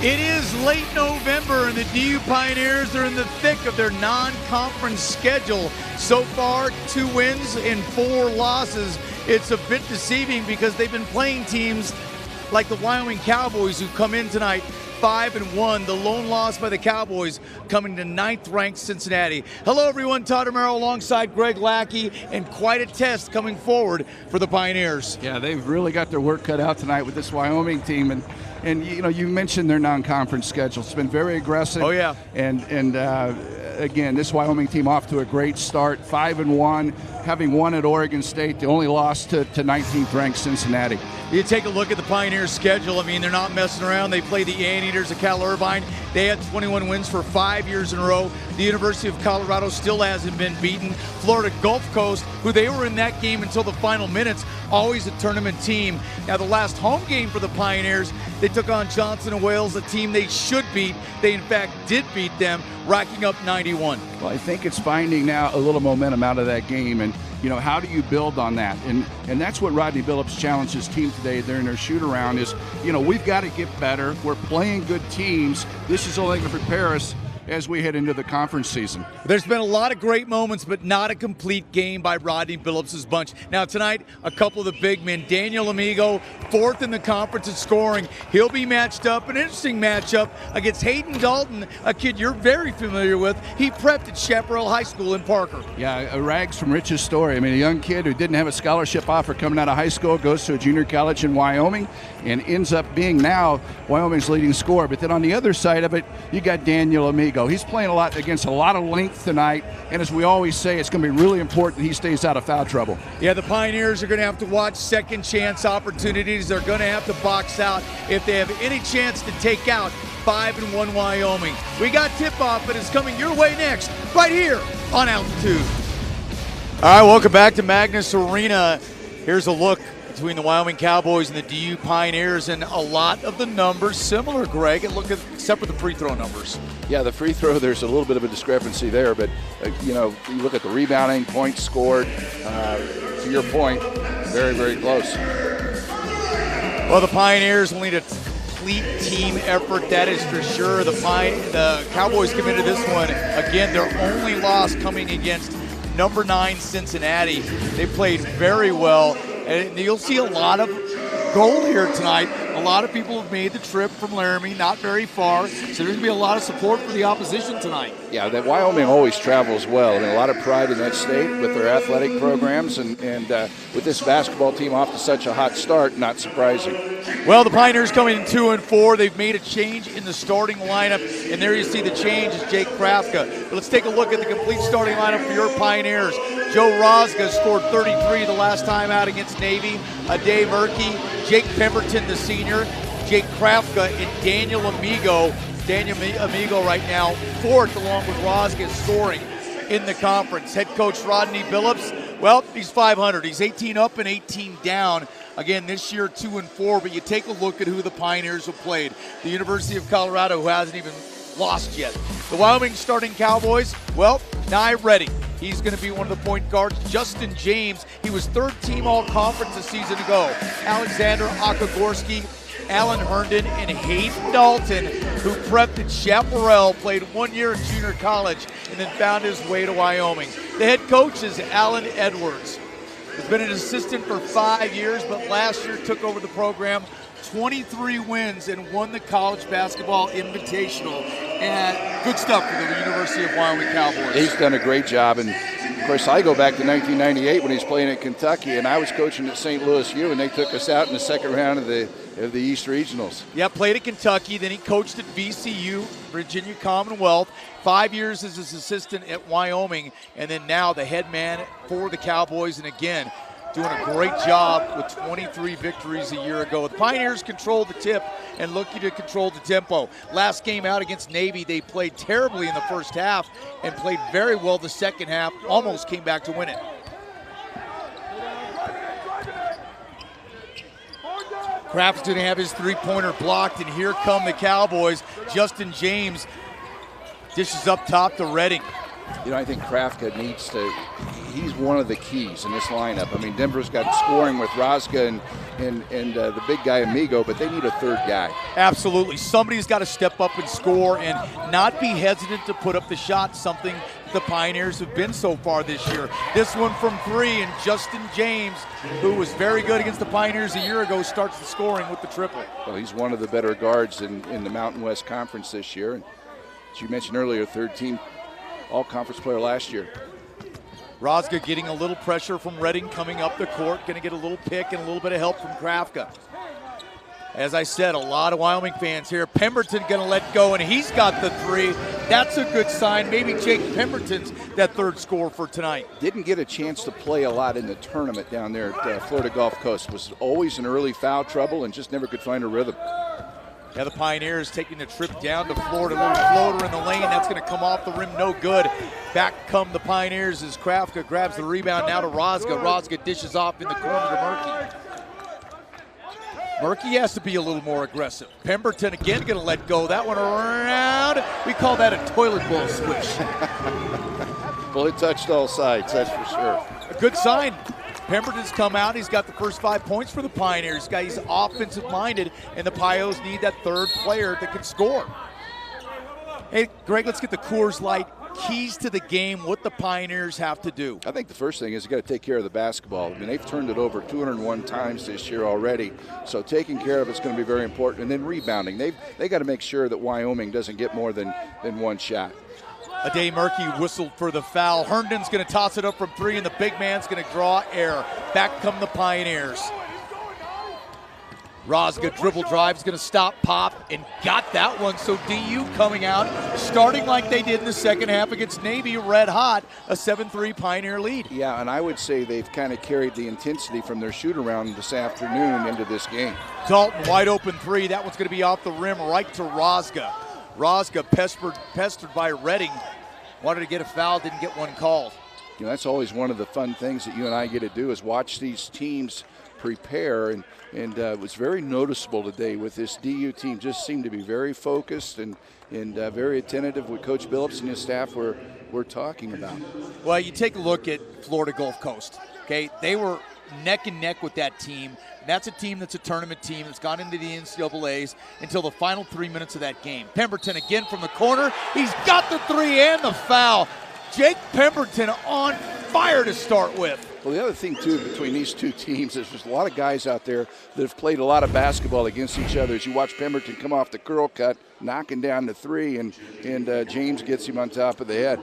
It is late November, and the DU Pioneers are in the thick of their non-conference schedule. So far, 2 wins and 4 losses. It's a bit deceiving because they've been playing teams like the Wyoming Cowboys, who come in tonight 5-1. The lone loss by the Cowboys coming to 9th-ranked Cincinnati. Hello, everyone. Todd Romero alongside Greg Lackey, and quite a test coming forward for the Pioneers. Yeah, they've really got their work cut out tonight with this Wyoming team, and you know, you mentioned their non-conference schedule. It's been very aggressive. Oh yeah. And again, this Wyoming team off to a great start, 5-1, having won at Oregon State. The only loss to 19th-ranked Cincinnati. You take a look at the Pioneers' schedule. I mean, they're not messing around. They play the Anteaters of Cal Irvine. They had 21 wins for 5 years in a row. The University of Colorado still hasn't been beaten. Florida Gulf Coast, who they were in that game until the final minutes, always a tournament team. Now, the last home game for the Pioneers, they took on Johnson & Wales, a team they should beat. They, in fact, did beat them, racking up 91. Well, I think it's finding now a little momentum out of that game, and you know, how do you build on that? And that's what Rodney Billups challenged his team today during their shoot-around is, you know, we've got to get better. We're playing good teams. This is only going to prepare us as we head into the conference season. There's been a lot of great moments, but not a complete game by Rodney Billups' bunch. Now tonight, a couple of the big men. Daniel Amigo, 4th in the conference in scoring. He'll be matched up, an interesting matchup, against Hayden Dalton, a kid you're very familiar with. He prepped at Chaparral High School in Parker. Yeah, a rags from riches story. I mean, a young kid who didn't have a scholarship offer coming out of high school, goes to a junior college in Wyoming, and ends up being now Wyoming's leading scorer. But then on the other side of it, you got Daniel Amigo. He's playing a lot against a lot of length tonight, and as we always say, it's going to be really important that he stays out of foul trouble. Yeah, the Pioneers are going to have to watch second chance opportunities. They're going to have to box out if they have any chance to take out 5-1 Wyoming. We got tip-off, but it's coming your way next, right here on Altitude. All right, welcome back to Magnus Arena. Here's a look between the Wyoming Cowboys and the DU Pioneers, and a lot of the numbers similar, Greg, except for the free throw numbers. Yeah, the free throw, there's a little bit of a discrepancy there, but you know, you look at the rebounding, points scored, to your point, very, very close. Well, the Pioneers will need a complete team effort, that is for sure. The Cowboys come into this one, again, their only loss coming against number 9 Cincinnati. They played very well, and you'll see a lot of goal here tonight. A lot of people have made the trip from Laramie, not very far, so there's going to be a lot of support for the opposition tonight. Yeah, that Wyoming always travels well, and a lot of pride in that state with their athletic programs, and with this basketball team off to such a hot start, not surprising. Well, the Pioneers coming in 2-4. They've made a change in the starting lineup, and there you see the change is Jake Krafka. But let's take a look at the complete starting lineup for your Pioneers. Joe Rosga scored 33 the last time out against Navy. Dave Murkey, Jake Pemberton, the senior, Jake Krafka, and Daniel Amigo. Daniel Amigo right now 4th, along with Rosga, scoring in the conference. Head coach Rodney Billups, well, he's 500. He's 18 up and 18 down. Again, this year 2-4, but you take a look at who the Pioneers have played. The University of Colorado, who hasn't even lost yet. The Wyoming starting Cowboys, well, Nye Redding. He's going to be one of the point guards. Justin James, he was 3rd team all-conference a season ago. Alexander Okagorski, Alan Herndon, and Hayden Dalton, who prepped at Chaparral, played 1 year in junior college, and then found his way to Wyoming. The head coach is Alan Edwards. He's been an assistant for 5 years, but last year took over the program, 23 wins, and won the College Basketball Invitational. And good stuff for the University of Wyoming Cowboys. He's done a great job, and of course I go back to 1998 when he was playing at Kentucky, and I was coaching at St. Louis U, and they took us out in the second round of the East Regionals. Yeah, played at Kentucky, then he coached at VCU, Virginia Commonwealth, 5 years as his assistant at Wyoming, and then now the head man for the Cowboys, and again, doing a great job with 23 victories a year ago. The Pioneers control the tip and looking to control the tempo. Last game out against Navy, they played terribly in the first half and played very well the second half, almost came back to win it. Kraft's going to have his three-pointer blocked, and here come the Cowboys. Justin James dishes up top to Redding. You know, I think Krafka needs to, he's one of the keys in this lineup. I mean, Denver's got scoring with Rozga and the big guy Amigo, but they need a third guy. Absolutely. Somebody's got to step up and score and not be hesitant to put up the shot, something the Pioneers have been so far this year. This one from three, and Justin James, who was very good against the Pioneers a year ago, starts the scoring with the triple. Well, he's one of the better guards in the Mountain West Conference this year. And as you mentioned earlier, third-team all-conference player last year. Rozga getting a little pressure from Redding coming up the court, going to get a little pick and a little bit of help from Krafka. As I said, a lot of Wyoming fans here. Pemberton going to let go, and he's got the three. That's a good sign. Maybe Jake Pemberton's that third score for tonight. Didn't get a chance to play a lot in the tournament down there at Florida Gulf Coast. Was always in early foul trouble and just never could find a rhythm. Yeah, the Pioneers taking the trip down to Florida. A little floater in the lane. That's going to come off the rim. No good. Back come the Pioneers as Krafka grabs the rebound now to Rozga. Rozga dishes off in the corner to Murky. Murky has to be a little more aggressive. Pemberton again going to let go. That one around. We call that a toilet bowl switch. Well, it touched all sides, that's for sure. A good sign. Pemberton's come out. He's got the first 5 points for the Pioneers. He's offensive-minded, and the Pios need that third player that can score. Hey, Greg, let's get the Coors Light keys to the game, what the Pioneers have to do. I think the first thing is you got to take care of the basketball. I mean, they've turned it over 201 times this year already, so taking care of it's going to be very important. And then rebounding. They got to make sure that Wyoming doesn't get more than one shot. Ade Murky whistled for the foul. Herndon's going to toss it up from three, and the big man's going to draw air. Back come the Pioneers. Rozga dribble drive is going to stop, pop, and got that one. So DU coming out, starting like they did in the second half against Navy, red hot, a 7-3 Pioneer lead. Yeah, and I would say they've kind of carried the intensity from their shoot-around this afternoon into this game. Dalton, wide open three. That one's going to be off the rim right to Rozga. Rozga pestered by Redding. Wanted to get a foul, didn't get one called. You know, that's always one of the fun things that you and I get to do is watch these teams prepare, and it was very noticeable today with this DU team. Just seemed to be very focused and very attentive with Coach Billups and his staff were talking about. Well, you take a look at Florida Gulf Coast, okay? They were neck and neck with that team. That's a team that's a tournament team that's gone into the NCAAs until the final 3 minutes of that game. Pemberton again from the corner. He's got the three and the foul. Jake Pemberton on fire to start with. Well, the other thing, too, between these two teams is there's a lot of guys out there that have played a lot of basketball against each other. As you watch Pemberton come off the curl cut, knocking down the three, and James gets him on top of the head.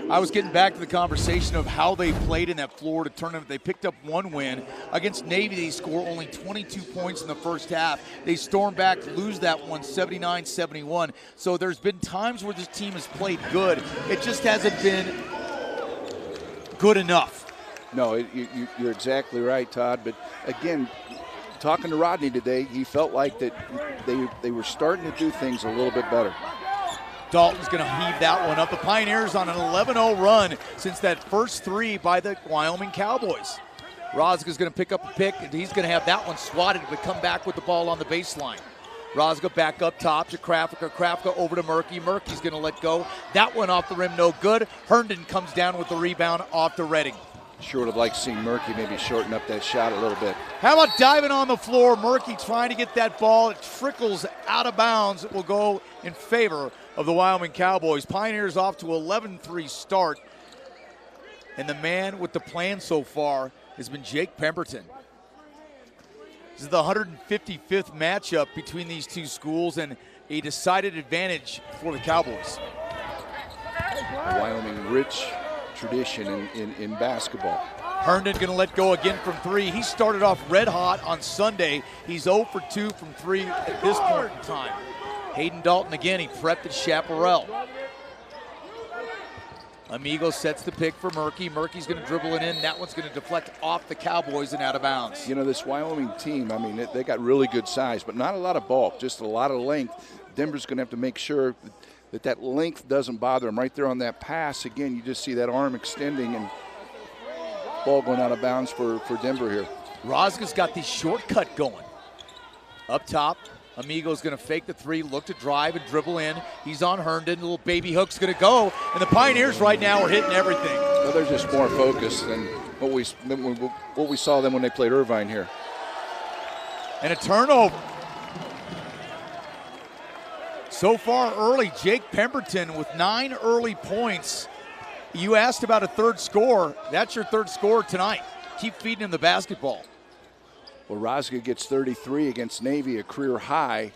I was getting back to the conversation of how they played in that Florida tournament. They picked up one win. Against Navy, they score only 22 points in the first half. They storm back, lose that one 79-71. So there's been times where this team has played good. It just hasn't been good enough. No, you're exactly right, Todd. But again, talking to Rodney today, he felt like that they were starting to do things a little bit better. Dalton's going to heave that one up. The Pioneers on an 11-0 run since that first three by the Wyoming Cowboys. Rozga's going to pick up a pick, and he's going to have that one swatted, but come back with the ball on the baseline. Rozga back up top to Krafka. Krafka over to Murky. Murky's going to let go. That one off the rim, no good. Herndon comes down with the rebound off to Redding. Sure would have liked seeing Murky maybe shorten up that shot a little bit. How about diving on the floor? Murky trying to get that ball. It trickles out of bounds. It will go in favor of the Wyoming Cowboys. Pioneers off to 11-3 start. And the man with the plan so far has been Jake Pemberton. This is the 155th matchup between these two schools and a decided advantage for the Cowboys. A Wyoming rich tradition in basketball. Herndon going to let go again from three. He started off red hot on Sunday. He's 0 for 2 from three at this point in time. Hayden Dalton again, he prepped at Chaparral. Amigo sets the pick for Murky. Murky's going to dribble it in. That one's going to deflect off the Cowboys and out of bounds. You know, this Wyoming team, I mean, they got really good size, but not a lot of bulk, just a lot of length. Denver's going to have to make sure that length doesn't bother them. Right there on that pass, again, you just see that arm extending and ball going out of bounds for Denver here. Rozga's got the shortcut going. Up top, Amigo's going to fake the three, look to drive and dribble in. He's on Herndon. Little baby hook's going to go. And the Pioneers right now are hitting everything. Well, they're just more focused than what we saw them when they played Irvine here. And a turnover. So far early, Jake Pemberton with 9 early points. You asked about a third score. That's your third score tonight. Keep feeding him the basketball. Well, Rosga gets 33 against Navy, a career high.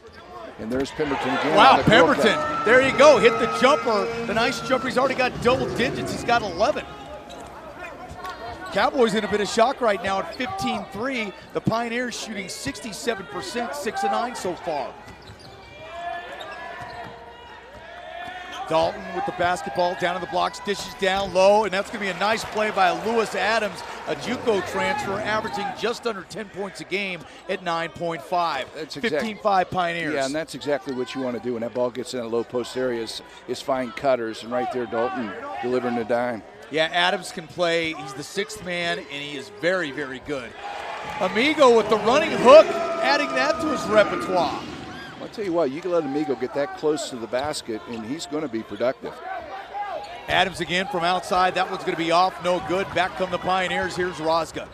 And there's Pemberton again. Wow, Pemberton. There you go. Hit the jumper. The nice jumper. He's already got double digits. He's got 11. Cowboys in a bit of shock right now at 15-3. The Pioneers shooting 67%, 6 of 9 so far. Dalton with the basketball down in the blocks, dishes down low, and that's going to be a nice play by Lewis Adams, a JUCO transfer, averaging just under 10 points a game at 9.5. That's 15-5 Pioneers. Yeah, and that's exactly what you want to do when that ball gets in a low post area is find cutters, and right there Dalton delivering the dime. Yeah, Adams can play. He's the 6th man, and he is very, very good. Amigo with the running hook, adding that to his repertoire. I'll tell you what, you can let Amigo get that close to the basket, and he's going to be productive. Adams again from outside. That one's going to be off, no good. Back come the Pioneers. Here's Rosga.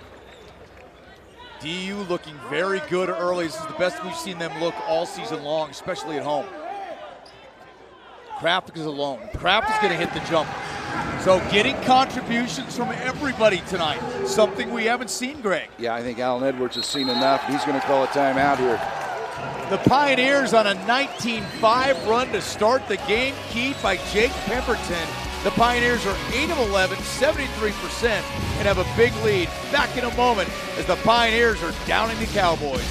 DU looking very good early. This is the best we've seen them look all season long, especially at home. Kraft is alone. Kraft is going to hit the jump. So getting contributions from everybody tonight, something we haven't seen, Greg. Yeah, I think Alan Edwards has seen enough. He's going to call a timeout here. The Pioneers on a 19-5 run to start the game, keyed by Jake Pemberton. The Pioneers are 8 of 11, 73%, and have a big lead. Back in a moment as the Pioneers are downing the Cowboys.